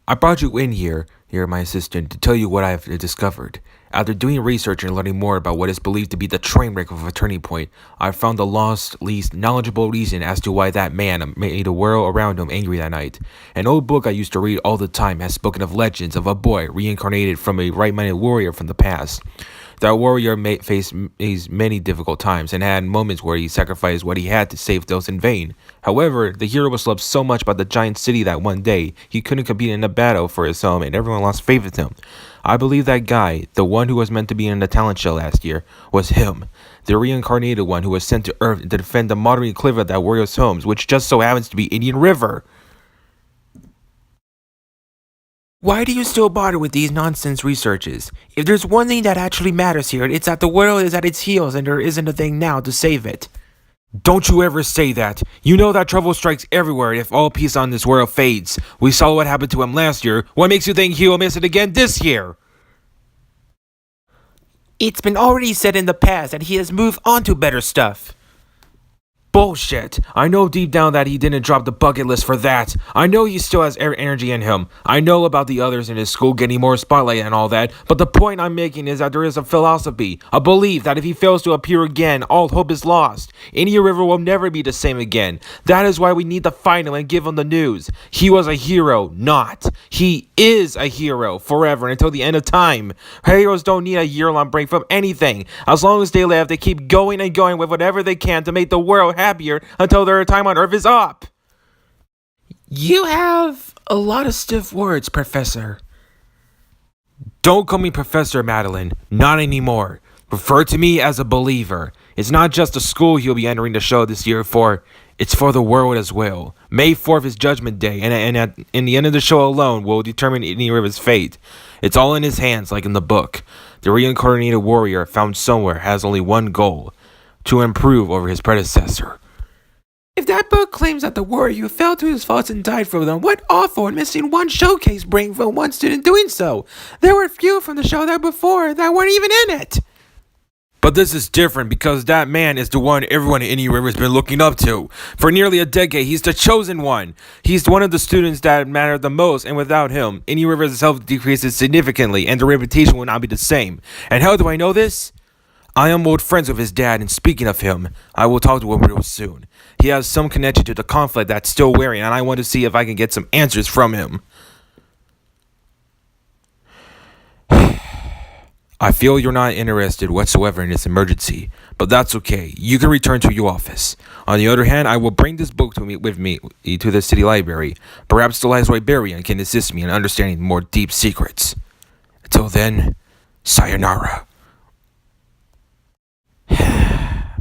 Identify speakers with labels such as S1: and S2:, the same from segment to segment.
S1: I brought you in here, my assistant, to tell you what I have discovered. After doing research and learning more about what is believed to be the train wreck of a turning point, I found the lost, least knowledgeable reason as to why that man made the world around him angry that night. An old book I used to read all the time has spoken of legends of a boy reincarnated from a right-minded warrior from the past. That warrior faced many difficult times and had moments where he sacrificed what he had to save those in vain. However, the hero was loved so much by the giant city that one day he couldn't compete in a battle for his home and everyone lost faith in him. I believe that guy, the one who was meant to be in the talent show last year, was him. The reincarnated one who was sent to Earth to defend the modern cliff of that warrior's homes, which just so happens to be Indian River. Why do you still bother with these nonsense researches? If there's one thing that actually matters here, it's that the world is at its heels and there isn't a thing now to save it. Don't you ever say that. You know that trouble strikes everywhere if all peace on this world fades. We saw what happened to him last year. What makes you think he will miss it again this year? It's been already said in the past that he has moved on to better stuff. Bullshit. I know deep down that he didn't drop the bucket list for that. I know he still has energy in him. I know about the others in his school getting more spotlight and all that, but the point I'm making is that there is a philosophy, a belief that if he fails to appear again, all hope is lost. Indian River will never be the same again. That is why we need to find him and give him the news. He was a hero, not. He is a hero forever until the end of time. Heroes don't need a year-long break from anything. As long as they live, they keep going and going with whatever they can to make the world happier until their time on Earth is up. You have a lot of stiff words, Professor. Don't call me Professor, Madeline. Not anymore. Refer to me as a believer. It's not just the school he'll be entering the show this year for. It's for the world as well. May 4th is Judgment Day, and in the end of the show alone will determine Indian River's fate. It's all in his hands, like in the book. The reincarnated warrior found somewhere has only one goal: to improve over his predecessor. If that book claims that the warrior fell to his faults and died for them, what awful and missing one showcase bring from one student doing so? There were few from the show that before that weren't even in it. But this is different because that man is the one everyone in Indian River has been looking up to. For nearly a decade, he's the chosen one. He's one of the students that matter the most, and without him, Indian River's health decreases significantly and the reputation will not be the same. And how do I know this? I am old friends with his dad, and speaking of him, I will talk to him real soon. He has some connection to the conflict that's still wearing, and I want to see if I can get some answers from him. I feel you're not interested whatsoever in this emergency, but that's okay. You can return to your office. On the other hand, I will bring this book with me to the city library. Perhaps the librarian can assist me in understanding more deep secrets. Until then, sayonara.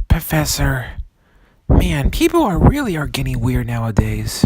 S1: Professor, man, people are getting weird nowadays.